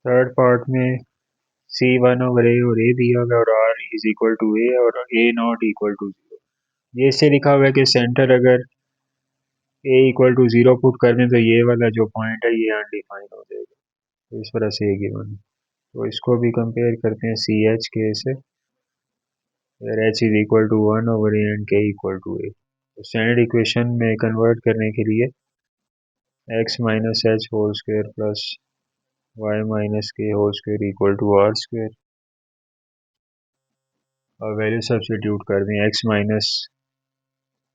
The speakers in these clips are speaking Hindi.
थर्ड पार्ट में C1/A और A दिया हुआ और R is equal to A और A नॉट इक्वल टू 0। ये इससे लिखा हुआ है कि सेंटर अगर A इक्वल टू 0 पुट कर दें तो ये वाला जो पॉइंट है ये अनडिफाइंड हो जाएगा। तो इस तरह से ये गिवन है। तो इसको भी कंपेयर करते हैं CH के से, H is equal to 1/A and K equal to A। तो स्टैंडर्ड इक्वेशन में कन्वर्ट करने के लिए x minus H whole square plus y minus K whole square equal to R square और वैल्यू सब्स्टिट्यूट कर दें x minus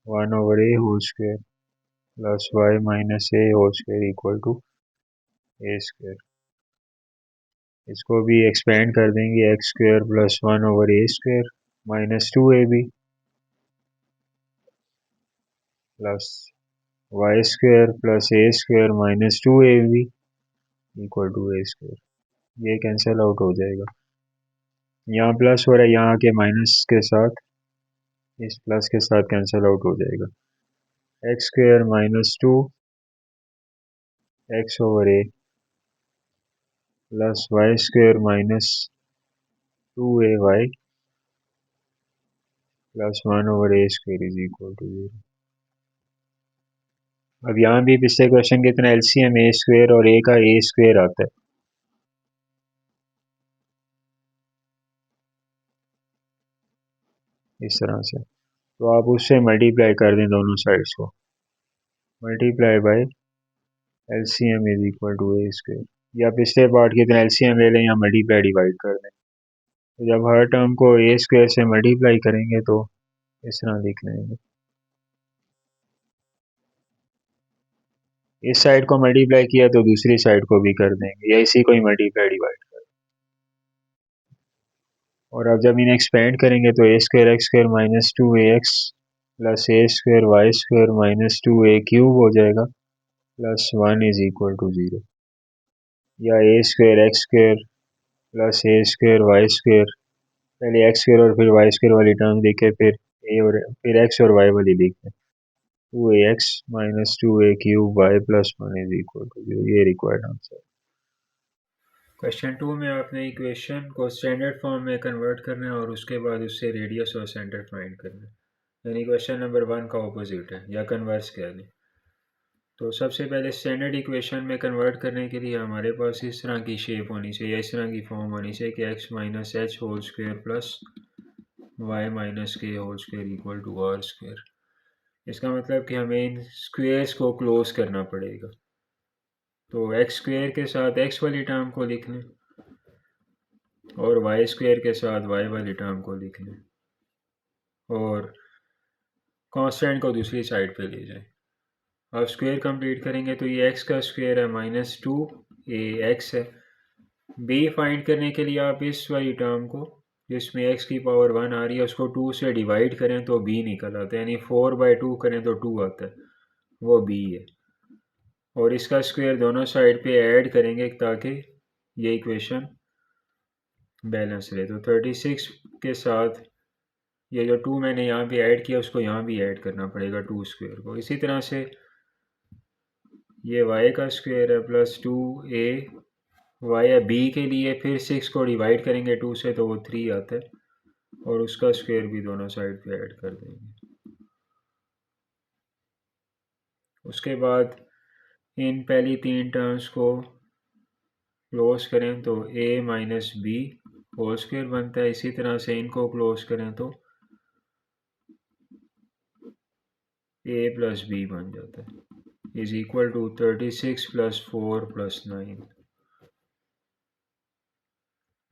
1/A whole square plus y minus A whole square equal to A square. इसको भी एक्सपेंड कर देंगे x square plus 1/A square minus 2AB plus y square plus A square minus 2AB equal to A square. ये कैंसिल आउट हो जाएगा। यहाँ प्लस हो रहा है, यहाँ के माइनस के साथ इस प्लस के साथ कैंसिल आउट हो जाएगा। X square minus 2x/A plus Y square minus 2AY plus 1/A square is equal to 0। अब यहाँ भी पिछले क्वेश्चन की तरह LCM A स्क्वायर और A का A स्क्वायर आता है। इस तरह से तो आप उससे मल्टीप्लाई कर दें दोनों साइड्स को, multiply by LCM is equal to A square, या पिछले पार्ट की तरह LCM ले लें या मल्टीप्लाई डिवाइड कर दें। तो जब हर टर्म को A स्क्वायर से मल्टीप्लाई करेंगे तो इस तरह लिख लेंगे, इस साइड को मल्टीप्लाई किया तो दूसरी साइड को भी कर देंगे, या इसी को ही मल्टीप्लाई डिवाइड कर। और अब जब इन्हें एक्सपेंड करेंगे तो A square x square minus 2AX plus A square y square minus 2A cube हो जाएगा प्लस 1 इज इक्वल टू 0, या A square x square plus A square y square, पहले x स्क्वायर और फिर y स्क्वायर वाली टर्म लिखे, फिर A और फिर x और y वाली लिखें, 2AX minus 2A cube y plus 1 is equal to 0। ये रिक्वायर्ड आंसर। क्वेश्चन 2 में आपने इक्वेशन को स्टैंडर्ड फॉर्म में कन्वर्ट करना है और उसके बाद उससे रेडियस और सेंटर फाइंड करना है, यानी क्वेश्चन नंबर 1 का ऑपोजिट है, या कन्वर्स कह लें। तो सबसे पहले स्टैंडर्ड इक्वेशन में कन्वर्ट करने के लिए हमारे पास इस तरह की शेप होनी चाहिए, इस तरह की फॉर्म होनी चाहिए कि x minus H whole square plus y minus K whole square equal to R square. इसका मतलब कि हमें इन स्क्वेयर्स को क्लोज करना पड़ेगा। तो x स्क्वायर के साथ x वाली टर्म को लिख लें और वाई स्क्वायर के साथ वाई वाली टर्म को लिख लें और कांस्टेंट को दूसरी साइड पे ले जाएं। अब स्क्वायर कंप्लीट करेंगे तो ये x का स्क्वायर है माइनस 2AX है। b फाइंड करने के लिए आप इस वाली टर्म को जिसमें x की पावर 1 आ रही है उसको 2 से डिवाइड करें तो b निकल आता है, यानी 4/2 करें तो 2 आता है, वो b है। और इसका स्क्वायर दोनों साइड पे ऐड करेंगे ताकि ये इक्वेशन बैलेंस रहे। तो 36 के साथ ये जो 2 मैंने यहाँ पे ऐड किया उसको यहाँ भी ऐड करना पड़ेगा 2 स्क्वायर को। इसी तरह से ये y का स्क्वायर है प्लस 2A y है b के लिए, फिर 6 को डिवाइड करेंगे 2 से तो वो 3 आता है और उसका स्क्वायर भी दोनों साइड पे ऐड कर देंगे। उसके बाद इन पहली 3 टर्म्स को क्लोज करें तो a minus B whole square बनता है। इसी तरह से इनको क्लोज करें तो a प्लस बी बन जाता है is equal to 36 plus 4 plus 9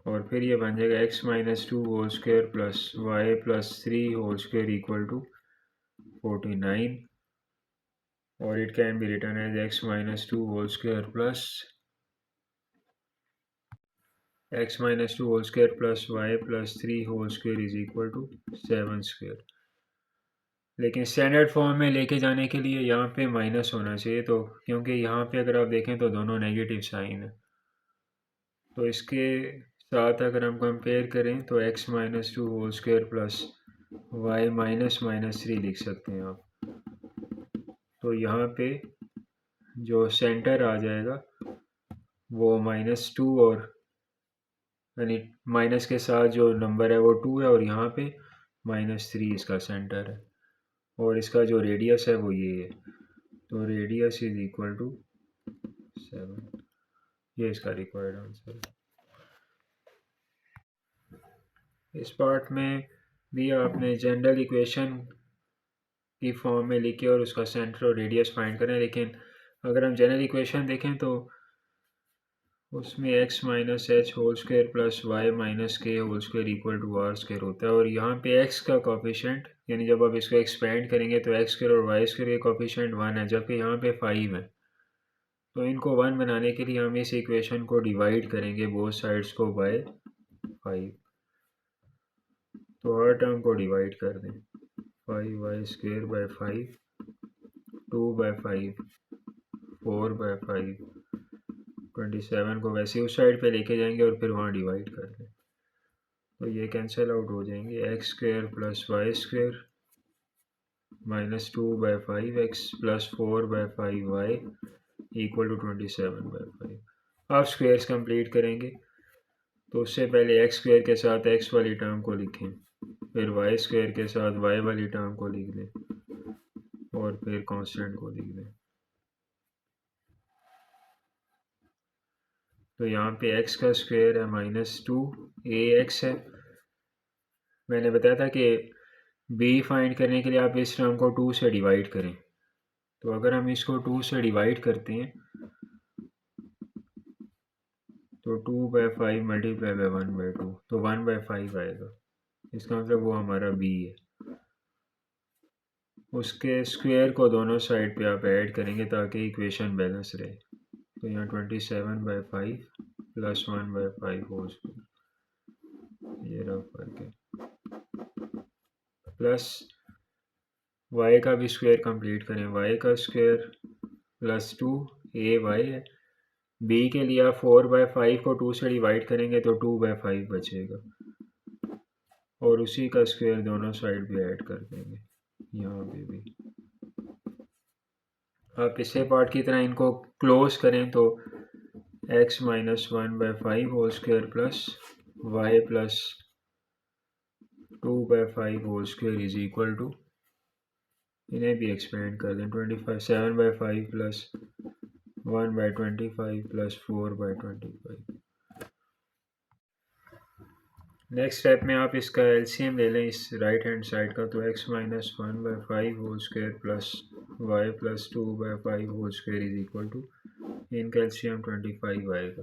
और फिर ये बन जाएगा x minus 2 whole square plus Y plus 3 whole square equal to 49 और it can be written as x minus 2 whole square plus x minus 2 whole square plus Y plus 3 whole square is equal to 7 square. लेकिन स्टैंडर्ड फॉर्म में लेके जाने के लिए यहाँ पे माइनस होना चाहिए, तो क्योंकि यहाँ पे अगर आप देखें तो दोनों नेगेटिव साइन है, तो इसके साथ अगर हम कंपेयर करें तो x minus 2 whole square plus Y minus minus 3 लिख सकते हैं आप। तो यहाँ पे जो सेंटर आ जाएगा वो -2 और यानी माइनस के साथ जो नंबर है वो 2 है और यहाँ पे -3 इसका सेंटर है और इसका जो रेडियस है वो ये है। तो रेडियस इज इक्वल टू 7। ये इसका रिक्वायर्ड आंसर है। इस पार्ट में भी आपने जनरल इक्वेशन की फॉर्म में लिखे और उसका सेंटर और रेडियस फाइंड करें, लेकिन अगर हम जनरल इक्वेशन देखें तो उसमें x minus H whole square plus Y minus K whole square equal to R square होता है और यहाँ पे x का कोफिशिएंट यानी जब आप इसको एक्सपेंड करेंगे तो x स्क्वायर और वाई स्क्वायर के कोफिशिएंट 1 है जबकि यहाँ पे 5 है। तो इनको 1 बनाने के लिए हम इस इक्वेशन को डिवाइड करेंगे बोथ साइड्स को बाय 5। तो हर टर्म को डिवाइड कर दें 5y square by 5, 2 by 5, 4 bye 5, 27 को वैसे उस साइड पे लेके जाएंगे और फिर वहाँ डिवाइड कर दें तो ये कैंसिल आउट हो जाएंगे। X square plus Y square minus 2 by 5x plus 4 by 5y equal to 27 by 5। आप स्क्वेयर्स कंप्लीट करेंगे तो उससे पहले एक्स स्क्वायर के साथ एक्स वाली टर्म को लिखें, फिर वाई स्क्वायर के साथ वाई वाली टर्म को लिख दें और फिर कांस्टेंट को लिख दें। तो यहाँ पे x का स्क्वायर है -2 ax है। मैंने बताया था कि b फाइंड करने के लिए आप इस टर्म को 2 से डिवाइड करें। तो अगर हम इसको 2 से डिवाइड करते हैं तो 2 बाय 5 मल्टीप्लाई बाय 1 बाय 2 तो 1 बाय 5 आएगा। इसका मतलब वो हमारा b है। उसके स्क्वायर को दोनों साइड पे आप ऐड करेंगे ताकि इक्वेशन बैलेंस रहे। तो यहाँ 27 by 5 plus 1 by 5 whole square ये रहा फर्क है, प्लस y का भी स्क्वायर कंप्लीट करें। y का स्क्वायर प्लस 2 ay है। b के लिए आप 4 बाय 5 को 2 से डिवाइड करेंगे तो 2 बाय 5 बचेगा और उसी का स्क्वायर दोनों साइड पे ऐड कर देंगे यहाँ पे भी। आप पिछले पार्ट की तरह इनको क्लोज करें तो x minus 1 by 5 whole square plus Y plus 2 by 5 whole square is equal to, इन्हें भी एक्सपेंड कर दें 25 7 by 5 plus 1 by 25 plus 4 by 25। Next step में आप इसका एलसीएम ले लें इस राइट हैंड साइड का तो x minus 1 by 5 whole square plus Y plus 2 by 5 whole square is equal to, इनका एलसीएम 25 आएगा।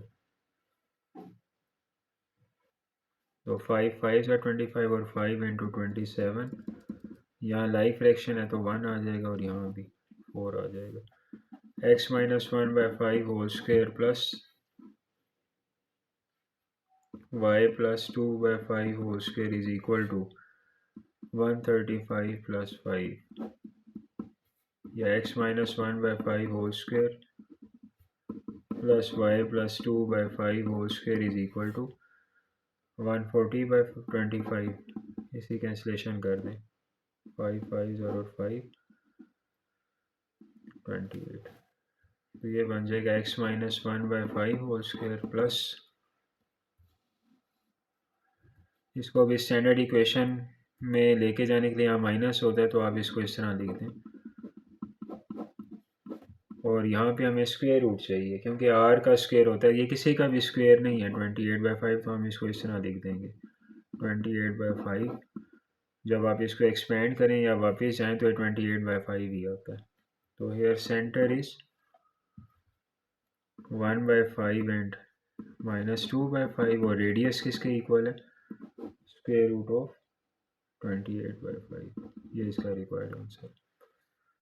तो 5 5 का 25 और 5 इंटू 27, यहाँ लाइक फ्रैक्शन है तो 1 आ जाएगा और यहाँ भी 4 आ जाएगा। x minus 1 by 5 whole square plus y plus 2 by 5 whole square is equal to 135 plus 5 या x minus 1 by 5 whole square plus y plus 2 by 5 whole square is equal to 140 by 25। इसी कैंसिलेशन कर दें 5 5 और 5 28। तो ये बन जाएगा x minus 1 by 5 whole square plus, इसको भी स्टैंडर्ड इक्वेशन में लेके जाने के लिए यहाँ माइनस होता है तो आप इसको इस तरह लिख दें और यहाँ पे हमें स्क्वायर रूट चाहिए क्योंकि r का स्क्वायर होता है, ये किसी का भी स्क्वायर नहीं है 28 बाय 5 तो हम इसको इस तरह लिख देंगे 28 बाय 5। जब आप इसको एक्सपेंड करें या वापस जाएं तो 28 बाय 5 ही आता है। तो here centre is 1 by 5 and -2 by 5 और रेडियस किसके इक्वल है, स्क्वायर रूट ऑफ 28 बाय 5। ये इसका रिक्वायर्ड आंसर है।